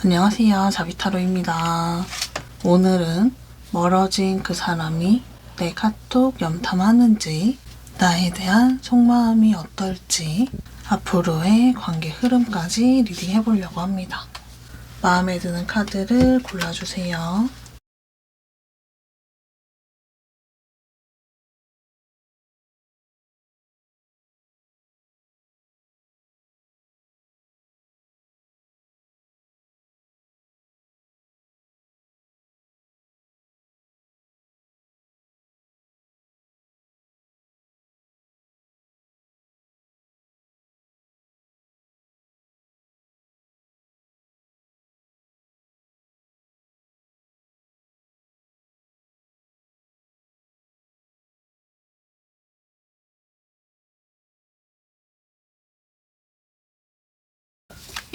안녕하세요, 자비타로입니다. 오늘은 멀어진 그 사람이 내 카톡 염탐하는지, 나에 대한 속마음이 어떨지, 앞으로의 관계 흐름까지 리딩해보려고 합니다. 마음에 드는 카드를 골라주세요.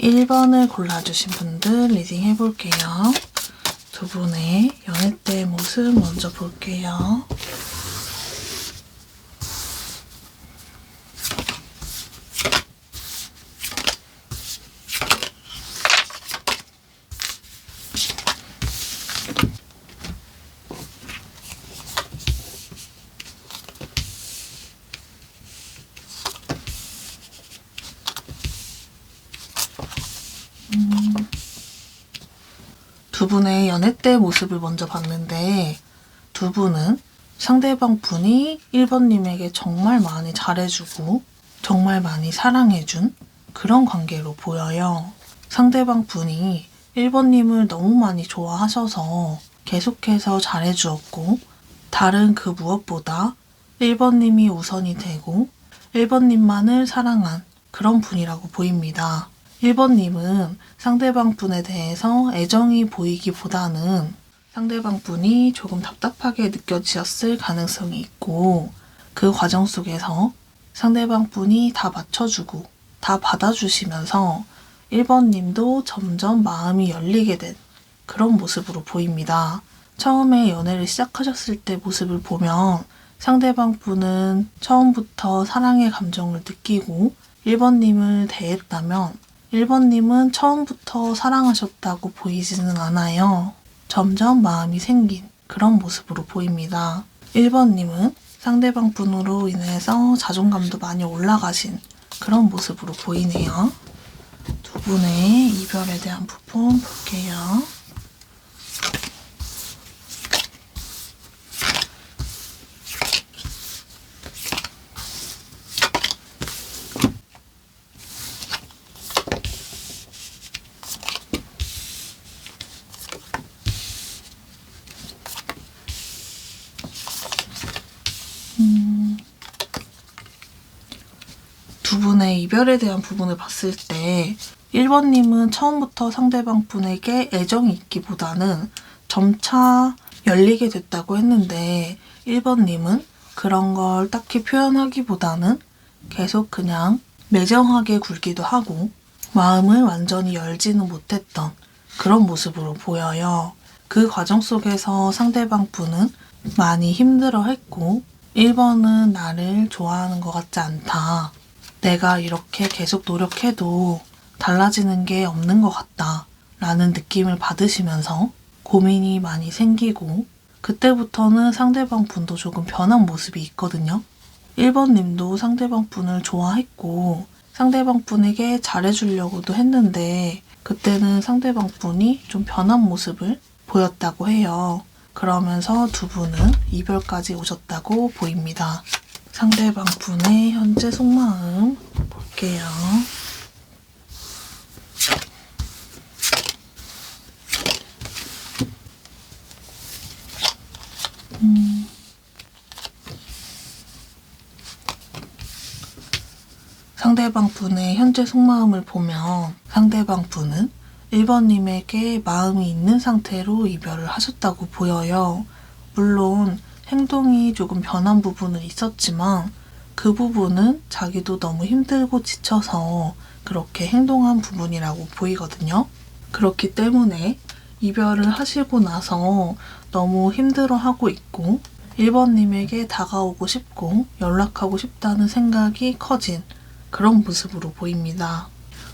(1) 번을 골라주신 분들 리딩 해볼게요. 두 분의 연애 때 모습 먼저 볼게요. 두 분의 연애 때 모습을 먼저 봤는데, 두 분은 상대방 분이 1번님에게 정말 많이 잘해주고 정말 많이 사랑해준 그런 관계로 보여요. 상대방 분이 1번님을 너무 많이 좋아하셔서 계속해서 잘해주었고, 다른 그 무엇보다 1번님이 우선이 되고 1번님만을 사랑한 그런 분이라고 보입니다. 1번님은 상대방 분에 대해서 애정이 보이기보다는 상대방 분이 조금 답답하게 느껴지셨을 가능성이 있고, 그 과정 속에서 상대방 분이 다 맞춰주고 다 받아주시면서 1번님도 점점 마음이 열리게 된 그런 모습으로 보입니다. 처음에 연애를 시작하셨을 때 모습을 보면 상대방 분은 처음부터 사랑의 감정을 느끼고 1번님을 대했다면 1번님은 처음부터 사랑하셨다고 보이지는 않아요. 점점 마음이 생긴 그런 모습으로 보입니다. 1번님은 상대방 분으로 인해서 자존감도 많이 올라가신 그런 모습으로 보이네요. 두 분의 이별에 대한 부분 볼게요. 두 분의 이별에 대한 부분을 봤을 때 1번님은 처음부터 상대방 분에게 애정이 있기보다는 점차 열리게 됐다고 했는데, 1번님은 그런 걸 딱히 표현하기보다는 계속 그냥 매정하게 굴기도 하고 마음을 완전히 열지는 못했던 그런 모습으로 보여요. 그 과정 속에서 상대방 분은 많이 힘들어했고 1번은 나를 좋아하는 것 같지 않다. 내가 이렇게 계속 노력해도 달라지는 게 없는 것 같다 라는 느낌을 받으시면서 고민이 많이 생기고, 그때부터는 상대방 분도 조금 변한 모습이 있거든요. 1번님도 상대방 분을 좋아했고 상대방 분에게 잘해주려고도 했는데, 그때는 상대방 분이 좀 변한 모습을 보였다고 해요. 그러면서 두 분은 이별까지 오셨다고 보입니다. 상대방 분의 현재 속마음 볼게요. 상대방 분의 현재 속마음을 보면 상대방 분은 1번님에게 마음이 있는 상태로 이별을 하셨다고 보여요. 물론 행동이 조금 변한 부분은 있었지만 그 부분은 자기도 너무 힘들고 지쳐서 그렇게 행동한 부분이라고 보이거든요. 그렇기 때문에 이별을 하시고 나서 너무 힘들어하고 있고 1번님에게 다가오고 싶고 연락하고 싶다는 생각이 커진 그런 모습으로 보입니다.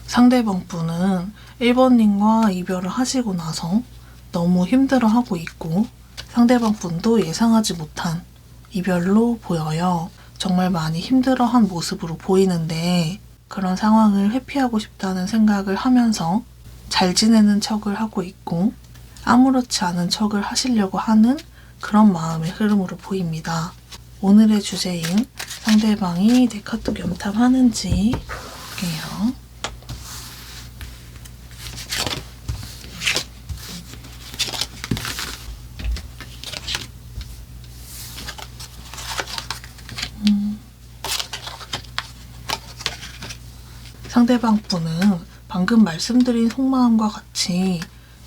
상대방 분은 1번님과 이별을 하시고 나서 너무 힘들어하고 있고 상대방 분도 예상하지 못한 이별로 보여요. 정말 많이 힘들어한 모습으로 보이는데 그런 상황을 회피하고 싶다는 생각을 하면서 잘 지내는 척을 하고 있고 아무렇지 않은 척을 하시려고 하는 그런 마음의 흐름으로 보입니다. 오늘의 주제인 상대방이 내 카톡 염탐하는지 볼게요. 상대방 분은 방금 말씀드린 속마음과 같이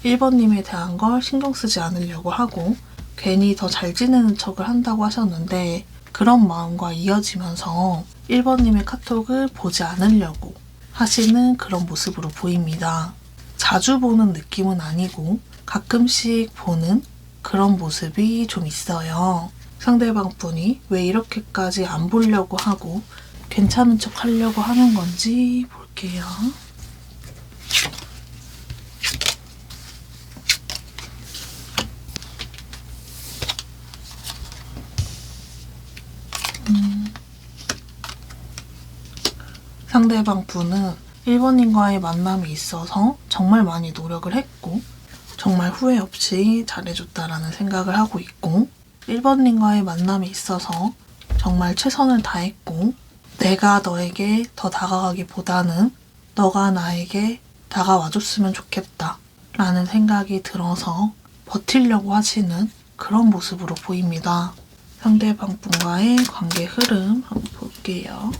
1번님에 대한 걸 신경 쓰지 않으려고 하고 괜히 더 잘 지내는 척을 한다고 하셨는데 그런 마음과 이어지면서 1번님의 카톡을 보지 않으려고 하시는 그런 모습으로 보입니다. 자주 보는 느낌은 아니고 가끔씩 보는 그런 모습이 좀 있어요. 상대방 분이 왜 이렇게까지 안 보려고 하고 괜찮은 척 하려고 하는 건지 볼게요. 상대방 분은 1번님과의 만남이 있어서 정말 많이 노력을 했고 정말 후회 없이 잘해줬다라는 생각을 하고 있고 1번님과의 만남이 있어서 정말 최선을 다했고 내가 너에게 더 다가가기보다는 너가 나에게 다가와줬으면 좋겠다 라는 생각이 들어서 버티려고 하시는 그런 모습으로 보입니다. 상대방 분과의 관계 흐름 한번 볼게요.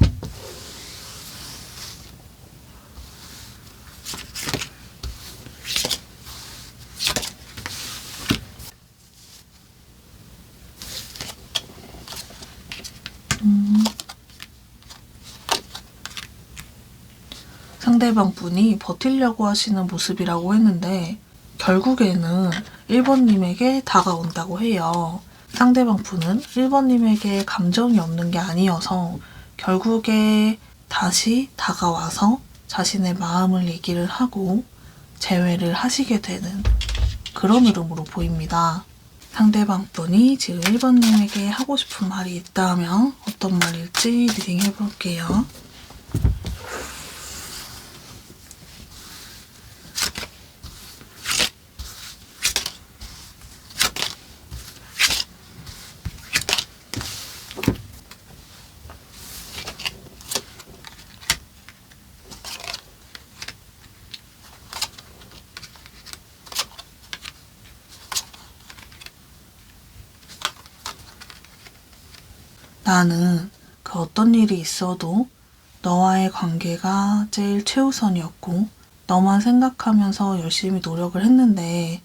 상대방 분이 버티려고 하시는 모습이라고 했는데 결국에는 1번님에게 다가온다고 해요. 상대방 분은 1번님에게 감정이 없는 게 아니어서 결국에 다시 다가와서 자신의 마음을 얘기를 하고 재회를 하시게 되는 그런 흐름으로 보입니다. 상대방 분이 지금 1번님에게 하고 싶은 말이 있다면 어떤 말일지 리딩 해볼게요. 나는 그 어떤 일이 있어도 너와의 관계가 제일 최우선이었고 너만 생각하면서 열심히 노력을 했는데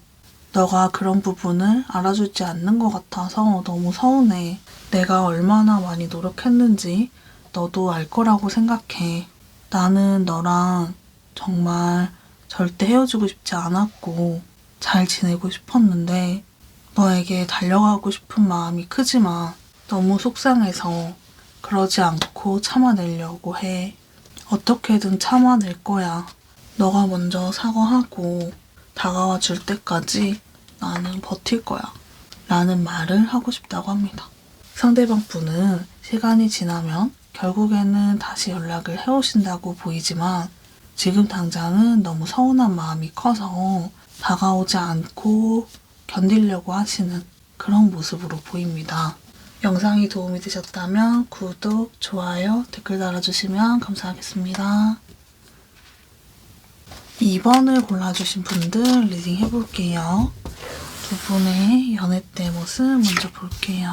너가 그런 부분을 알아주지 않는 것 같아서 너무 서운해. 내가 얼마나 많이 노력했는지 너도 알 거라고 생각해. 나는 너랑 정말 절대 헤어지고 싶지 않았고 잘 지내고 싶었는데 너에게 달려가고 싶은 마음이 크지만 너무 속상해서 그러지 않고 참아내려고 해. 어떻게든 참아낼 거야. 너가 먼저 사과하고 다가와 줄 때까지 나는 버틸 거야. 라는 말을 하고 싶다고 합니다. 상대방 분은 시간이 지나면 결국에는 다시 연락을 해오신다고 보이지만 지금 당장은 너무 서운한 마음이 커서 다가오지 않고 견디려고 하시는 그런 모습으로 보입니다. 영상이 도움이 되셨다면 구독, 좋아요, 댓글 달아주시면 감사하겠습니다. 2번을 골라주신 분들 리딩 해볼게요. 두 분의 연애 때 모습 먼저 볼게요.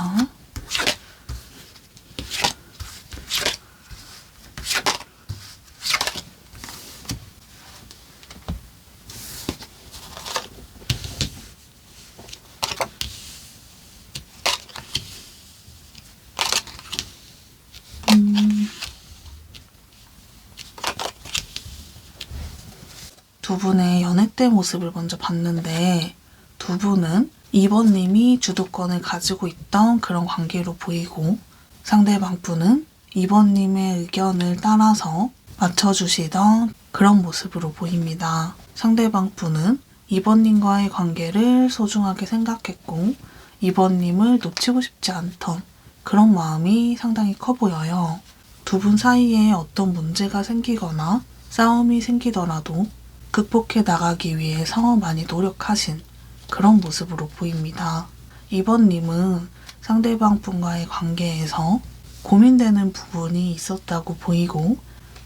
두 분의 연애 때 모습을 먼저 봤는데 두 분은 2번님이 주도권을 가지고 있던 그런 관계로 보이고 상대방 분은 2번님의 의견을 따라서 맞춰주시던 그런 모습으로 보입니다. 상대방 분은 2번님과의 관계를 소중하게 생각했고 2번님을 놓치고 싶지 않던 그런 마음이 상당히 커 보여요. 두 분 사이에 어떤 문제가 생기거나 싸움이 생기더라도 극복해 나가기 위해서 많이 노력하신 그런 모습으로 보입니다. 2번님은 상대방 분과의 관계에서 고민되는 부분이 있었다고 보이고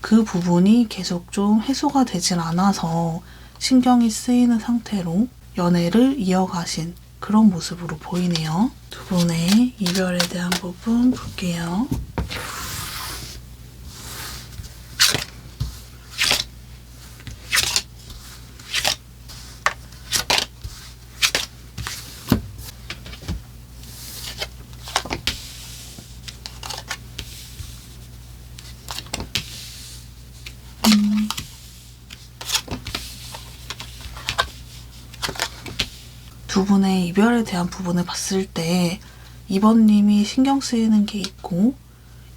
그 부분이 계속 좀 해소가 되질 않아서 신경이 쓰이는 상태로 연애를 이어가신 그런 모습으로 보이네요. 두 분의 이별에 대한 부분 볼게요. 두 분의 이별에 대한 부분을 봤을 때 2번님이 신경 쓰이는 게 있고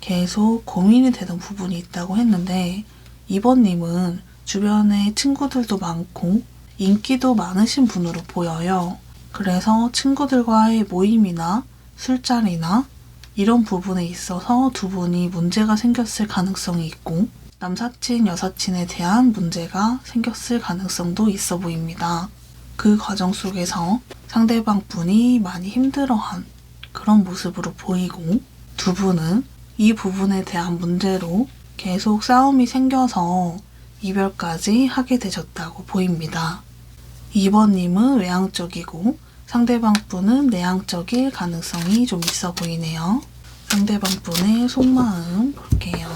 계속 고민이 되는 부분이 있다고 했는데 2번님은 주변에 친구들도 많고 인기도 많으신 분으로 보여요. 그래서 친구들과의 모임이나 술자리나 이런 부분에 있어서 두 분이 문제가 생겼을 가능성이 있고 남사친, 여사친에 대한 문제가 생겼을 가능성도 있어 보입니다. 그 과정 속에서 상대방 분이 많이 힘들어한 그런 모습으로 보이고 두 분은 이 부분에 대한 문제로 계속 싸움이 생겨서 이별까지 하게 되셨다고 보입니다. 2번님은 외향적이고 상대방 분은 내향적일 가능성이 좀 있어 보이네요. 상대방 분의 속마음 볼게요.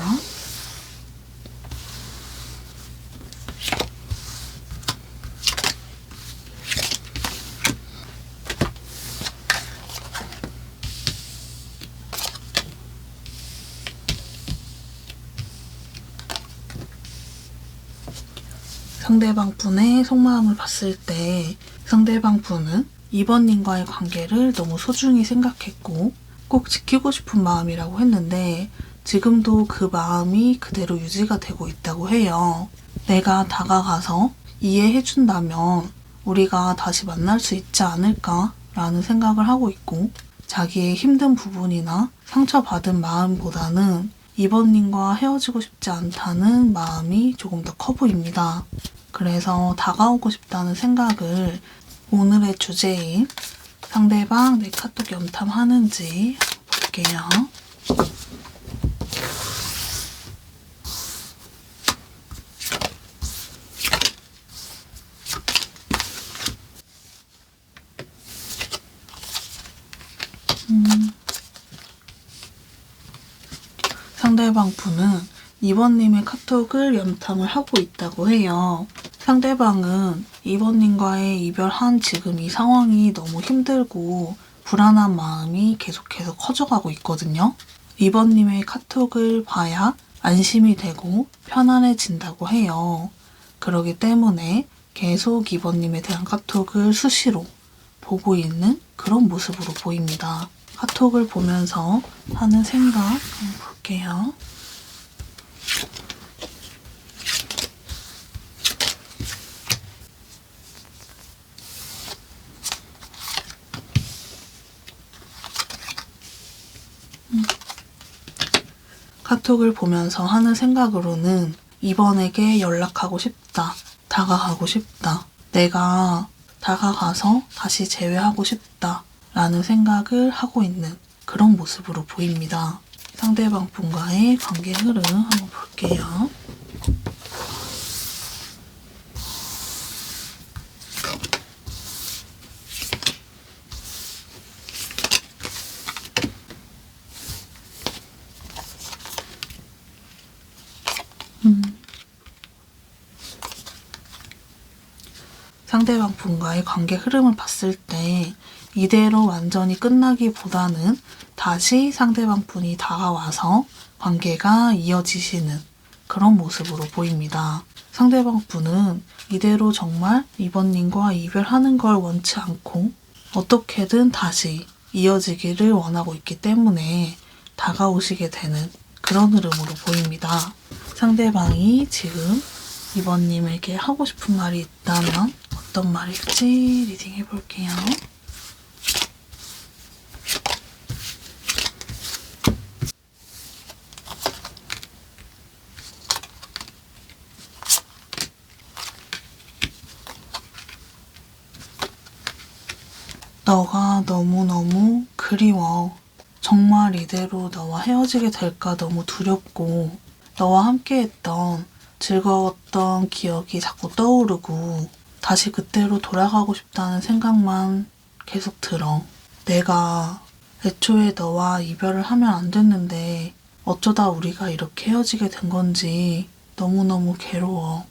상대방 분의 속마음을 봤을 때 상대방 분은 2번님과의 관계를 너무 소중히 생각했고 꼭 지키고 싶은 마음이라고 했는데 지금도 그 마음이 그대로 유지가 되고 있다고 해요. 내가 다가가서 이해해준다면 우리가 다시 만날 수 있지 않을까라는 생각을 하고 있고 자기의 힘든 부분이나 상처받은 마음보다는 2번님과 헤어지고 싶지 않다는 마음이 조금 더 커 보입니다. 그래서 다가오고 싶다는 생각을 오늘의 주제인 상대방 내 카톡 염탐하는지 볼게요. 상대방 분은 2번님의 카톡을 염탐을 하고 있다고 해요. 상대방은 2번님과의 이별한 지금 이 상황이 너무 힘들고 불안한 마음이 계속해서 커져가고 있거든요. 2번님의 카톡을 봐야 안심이 되고 편안해진다고 해요. 그러기 때문에 계속 2번님에 대한 카톡을 수시로 보고 있는 그런 모습으로 보입니다. 카톡을 보면서 하는 생각 한번 볼게요. 카톡을 보면서 하는 생각으로는 2번에게 연락하고 싶다, 다가가고 싶다, 내가 다가가서 다시 재회하고 싶다 라는 생각을 하고 있는 그런 모습으로 보입니다. 상대방 분과의 관계 흐름 한번 볼게요. 상대방 분과의 관계 흐름을 봤을 때 이대로 완전히 끝나기보다는 다시 상대방 분이 다가와서 관계가 이어지시는 그런 모습으로 보입니다. 상대방 분은 이대로 정말 2번님과 이별하는 걸 원치 않고 어떻게든 다시 이어지기를 원하고 있기 때문에 다가오시게 되는 그런 흐름으로 보입니다. 상대방이 지금 2번님에게 하고 싶은 말이 있다면 어떤 말일지 리딩 해볼게요. 너가 너무너무 그리워. 정말 이대로 너와 헤어지게 될까 너무 두렵고 너와 함께했던 즐거웠던 기억이 자꾸 떠오르고 다시 그때로 돌아가고 싶다는 생각만 계속 들어. 내가 애초에 너와 이별을 하면 안 됐는데 어쩌다 우리가 이렇게 헤어지게 된 건지 너무너무 괴로워.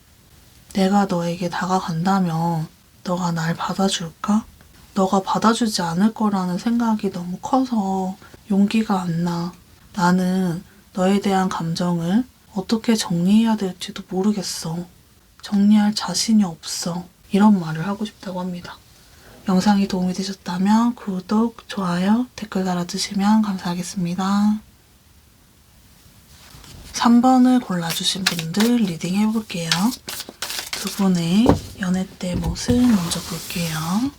내가 너에게 다가간다면 너가 날 받아줄까? 너가 받아주지 않을 거라는 생각이 너무 커서 용기가 안 나. 나는 너에 대한 감정을 어떻게 정리해야 될지도 모르겠어. 정리할 자신이 없어. 이런 말을 하고 싶다고 합니다. 영상이 도움이 되셨다면 구독, 좋아요, 댓글 달아주시면 감사하겠습니다. 3번을 골라주신 분들 리딩 해볼게요. 두 분의 연애 때 모습 먼저 볼게요.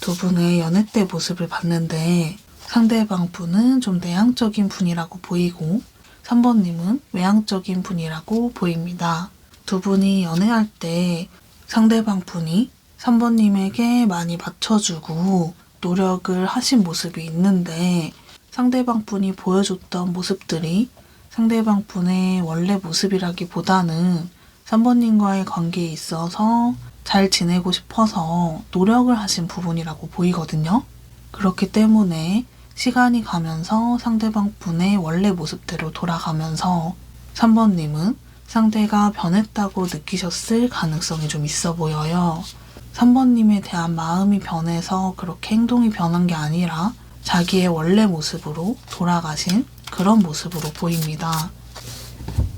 두 분의 연애 때 모습을 봤는데 상대방 분은 좀 내향적인 분이라고 보이고 3번님은 외향적인 분이라고 보입니다. 두 분이 연애할 때 상대방 분이 3번님에게 많이 맞춰주고 노력을 하신 모습이 있는데 상대방 분이 보여줬던 모습들이 상대방 분의 원래 모습이라기보다는 3번님과의 관계에 있어서 잘 지내고 싶어서 노력을 하신 부분이라고 보이거든요. 그렇기 때문에 시간이 가면서 상대방 분의 원래 모습대로 돌아가면서 3번님은 상대가 변했다고 느끼셨을 가능성이 좀 있어 보여요. 3번님에 대한 마음이 변해서 그렇게 행동이 변한 게 아니라 자기의 원래 모습으로 돌아가신 그런 모습으로 보입니다.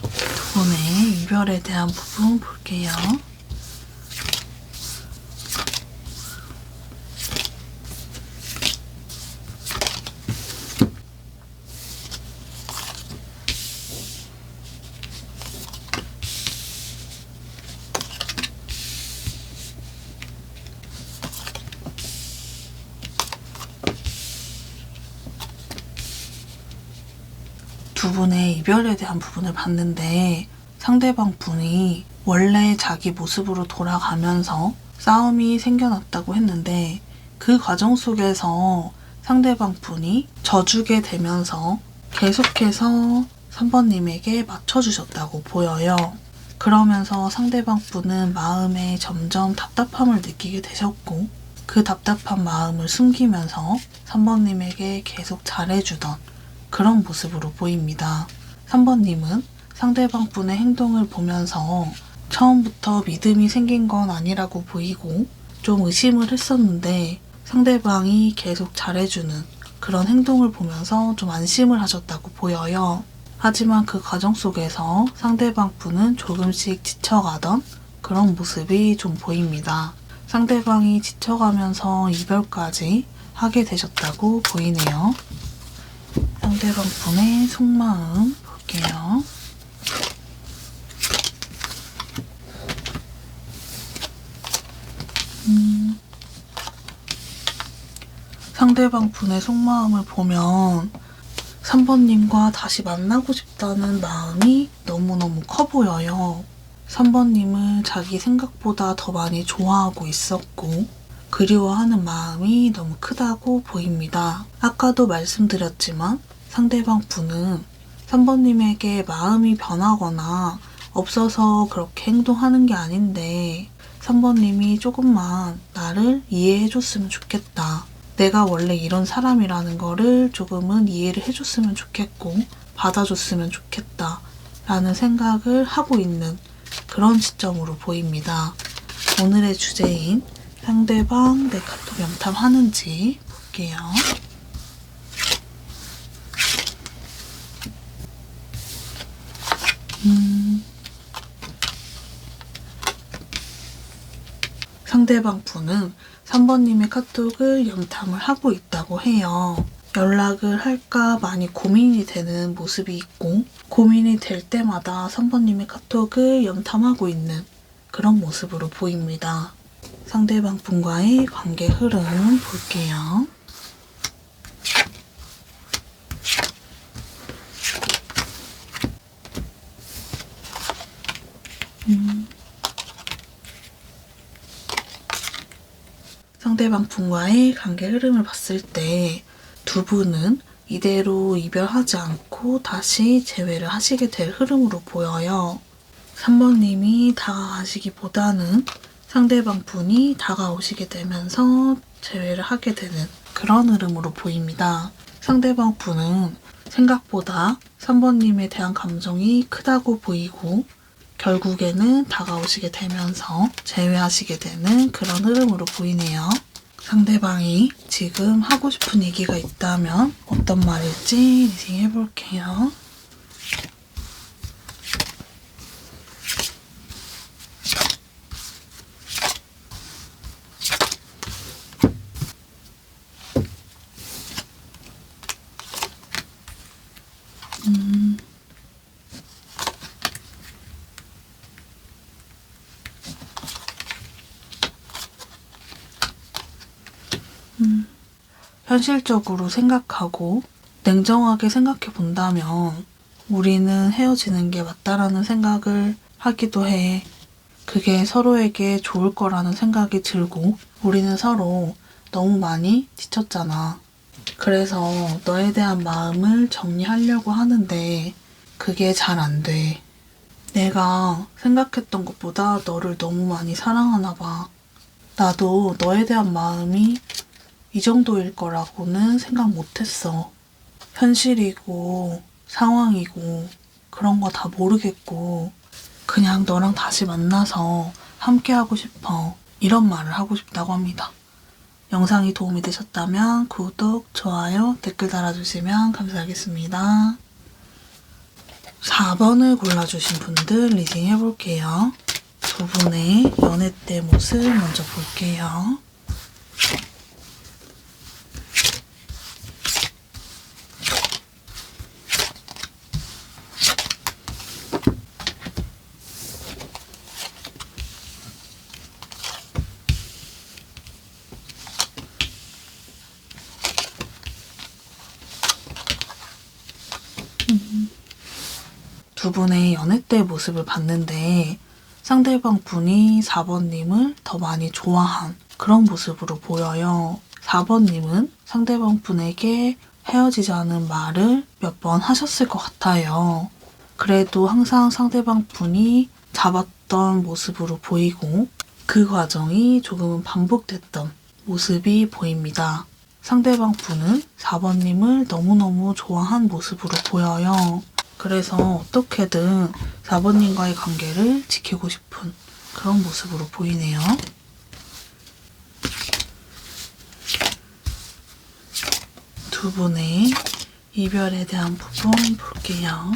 두 분의 이별에 대한 부분 볼게요. 두 분의 이별에 대한 부분을 봤는데 상대방 분이 원래 자기 모습으로 돌아가면서 싸움이 생겨났다고 했는데 그 과정 속에서 상대방 분이 져주게 되면서 계속해서 3번님에게 맞춰주셨다고 보여요. 그러면서 상대방 분은 마음에 점점 답답함을 느끼게 되셨고 그 답답한 마음을 숨기면서 3번님에게 계속 잘해주던 그런 모습으로 보입니다. 3번님은 상대방 분의 행동을 보면서 처음부터 믿음이 생긴 건 아니라고 보이고 좀 의심을 했었는데 상대방이 계속 잘해주는 그런 행동을 보면서 좀 안심을 하셨다고 보여요. 하지만 그 과정 속에서 상대방 분은 조금씩 지쳐가던 그런 모습이 좀 보입니다. 상대방이 지쳐가면서 이별까지 하게 되셨다고 보이네요. 상대방 분의 속마음 볼게요. 상대방 분의 속마음을 보면 3번님과 다시 만나고 싶다는 마음이 너무너무 커 보여요. 3번님을 자기 생각보다 더 많이 좋아하고 있었고 그리워하는 마음이 너무 크다고 보입니다. 아까도 말씀드렸지만 상대방 분은 3번님에게 마음이 변하거나 없어서 그렇게 행동하는 게 아닌데 3번님이 조금만 나를 이해해줬으면 좋겠다. 내가 원래 이런 사람이라는 거를 조금은 이해를 해줬으면 좋겠고 받아줬으면 좋겠다 라는 생각을 하고 있는 그런 시점으로 보입니다. 오늘의 주제인 상대방 내 카톡 염탐하는지 볼게요. 상대방 분은 3번님의 카톡을 염탐을 하고 있다고 해요. 연락을 할까 많이 고민이 되는 모습이 있고, 고민이 될 때마다 3번님의 카톡을 염탐하고 있는 그런 모습으로 보입니다. 상대방 분과의 관계 흐름 볼게요. 상대방 분과의 관계 흐름을 봤을 때 두 분은 이대로 이별하지 않고 다시 재회를 하시게 될 흐름으로 보여요. 3번님이 다가가시기보다는 상대방 분이 다가오시게 되면서 재회를 하게 되는 그런 흐름으로 보입니다. 상대방 분은 생각보다 3번님에 대한 감정이 크다고 보이고 결국에는 다가오시게 되면서 재회하시게 되는 그런 흐름으로 보이네요. 상대방이 지금 하고 싶은 얘기가 있다면 어떤 말일지 리딩 해볼게요. 현실적으로 생각하고 냉정하게 생각해 본다면 우리는 헤어지는 게 맞다라는 생각을 하기도 해. 그게 서로에게 좋을 거라는 생각이 들고 우리는 서로 너무 많이 지쳤잖아. 그래서 너에 대한 마음을 정리하려고 하는데 그게 잘 안 돼. 내가 생각했던 것보다 너를 너무 많이 사랑하나 봐. 나도 너에 대한 마음이 이 정도일 거라고는 생각 못했어. 현실이고 상황이고 그런 거 다 모르겠고 그냥 너랑 다시 만나서 함께 하고 싶어. 이런 말을 하고 싶다고 합니다. 영상이 도움이 되셨다면 구독, 좋아요, 댓글 달아주시면 감사하겠습니다. 4번을 골라주신 분들 리딩 해볼게요. 두 분의 연애 때 모습 먼저 볼게요. 두 분의 연애 때 모습을 봤는데 상대방 분이 4번님을 더 많이 좋아한 그런 모습으로 보여요. 4번님은 상대방 분에게 헤어지자는 말을 몇 번 하셨을 것 같아요. 그래도 항상 상대방 분이 잡았던 모습으로 보이고 그 과정이 조금은 반복됐던 모습이 보입니다. 상대방 분은 4번님을 너무너무 좋아한 모습으로 보여요. 그래서 어떻게든 4번님과의 관계를 지키고 싶은 그런 모습으로 보이네요. 두 분의 이별에 대한 부분 볼게요.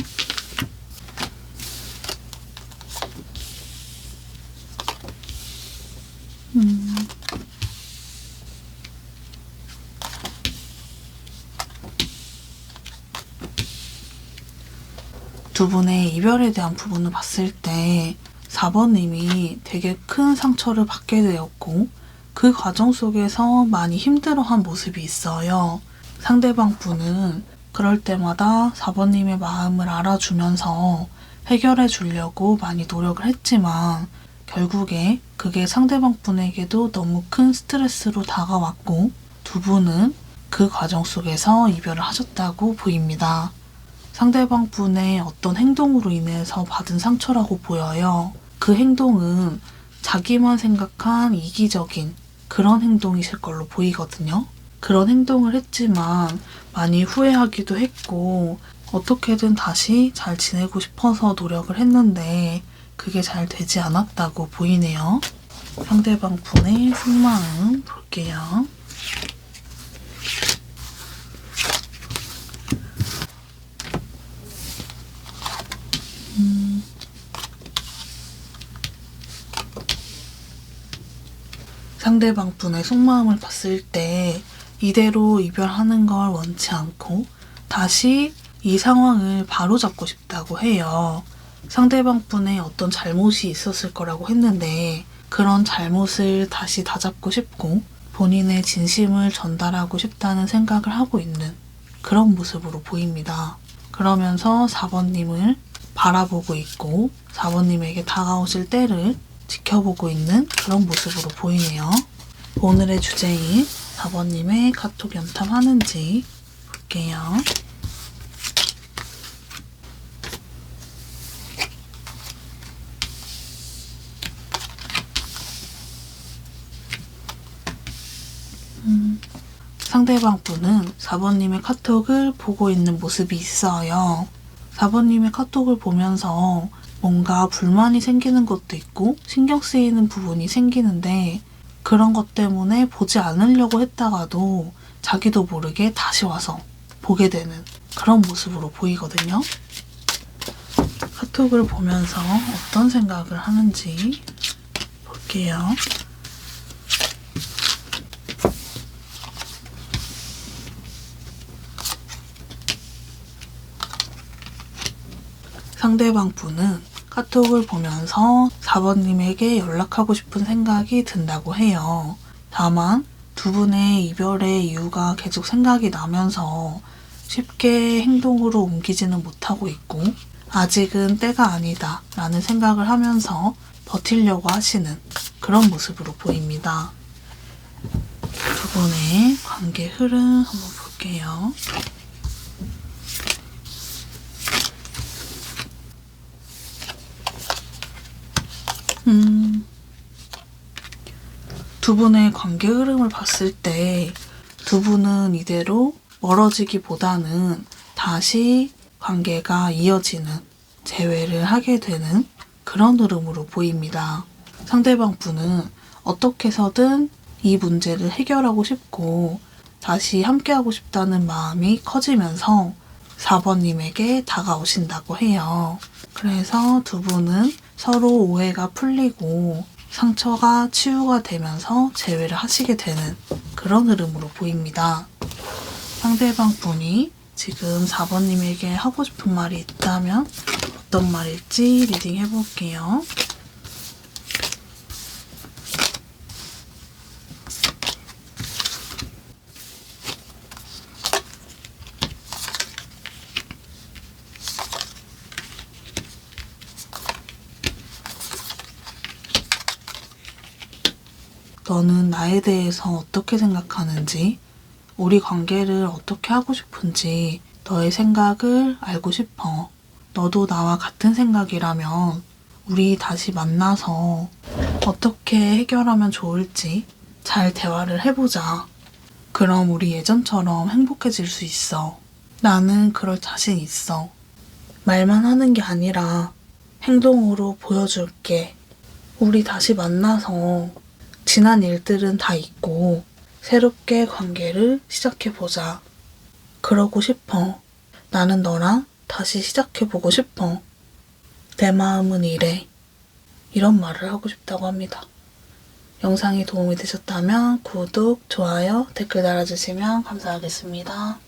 두 분의 이별에 대한 부분을 봤을 때 4번님이 되게 큰 상처를 받게 되었고 그 과정 속에서 많이 힘들어한 모습이 있어요. 상대방 분은 그럴 때마다 4번님의 마음을 알아주면서 해결해 주려고 많이 노력을 했지만 결국에 그게 상대방 분에게도 너무 큰 스트레스로 다가왔고 두 분은 그 과정 속에서 이별을 하셨다고 보입니다. 상대방 분의 어떤 행동으로 인해서 받은 상처라고 보여요. 그 행동은 자기만 생각한 이기적인 그런 행동이실 걸로 보이거든요. 그런 행동을 했지만 많이 후회하기도 했고 어떻게든 다시 잘 지내고 싶어서 노력을 했는데 그게 잘 되지 않았다고 보이네요. 상대방 분의 속마음 볼게요. 상대방 분의 속마음을 봤을 때 이대로 이별하는 걸 원치 않고 다시 이 상황을 바로잡고 싶다고 해요. 상대방 분의 어떤 잘못이 있었을 거라고 했는데 그런 잘못을 다시 다잡고 싶고 본인의 진심을 전달하고 싶다는 생각을 하고 있는 그런 모습으로 보입니다. 그러면서 4번님을 바라보고 있고 4번님에게 다가오실 때를 지켜보고 있는 그런 모습으로 보이네요. 오늘의 주제인 4번님의 카톡 연탐하는지 볼게요. 상대방 분은 4번님의 카톡을 보고 있는 모습이 있어요. 4번님의 카톡을 보면서 뭔가 불만이 생기는 것도 있고 신경 쓰이는 부분이 생기는데 그런 것 때문에 보지 않으려고 했다가도 자기도 모르게 다시 와서 보게 되는 그런 모습으로 보이거든요. 카톡을 보면서 어떤 생각을 하는지 볼게요. 상대방 분은 카톡을 보면서 4번님에게 연락하고 싶은 생각이 든다고 해요. 다만 두 분의 이별의 이유가 계속 생각이 나면서 쉽게 행동으로 옮기지는 못하고 있고 아직은 때가 아니다 라는 생각을 하면서 버티려고 하시는 그런 모습으로 보입니다. 두 분의 관계 흐름 한번 볼게요. 두 분의 관계 흐름을 봤을 때 두 분은 이대로 멀어지기보다는 다시 관계가 이어지는 재회를 하게 되는 그런 흐름으로 보입니다. 상대방 분은 어떻게 해서든 이 문제를 해결하고 싶고 다시 함께하고 싶다는 마음이 커지면서 4번님에게 다가오신다고 해요. 그래서 두 분은 서로 오해가 풀리고 상처가 치유가 되면서 재회를 하시게 되는 그런 흐름으로 보입니다. 상대방 분이 지금 4번님에게 하고 싶은 말이 있다면 어떤 말일지 리딩 해볼게요. 너는 나에 대해서 어떻게 생각하는지, 우리 관계를 어떻게 하고 싶은지 너의 생각을 알고 싶어. 너도 나와 같은 생각이라면 우리 다시 만나서 어떻게 해결하면 좋을지 잘 대화를 해보자. 그럼 우리 예전처럼 행복해질 수 있어. 나는 그럴 자신 있어. 말만 하는 게 아니라 행동으로 보여줄게. 우리 다시 만나서 지난 일들은 다 잊고 새롭게 관계를 시작해보자. 그러고 싶어. 나는 너랑 다시 시작해보고 싶어. 내 마음은 이래. 이런 말을 하고 싶다고 합니다. 영상이 도움이 되셨다면 구독, 좋아요, 댓글 달아주시면 감사하겠습니다.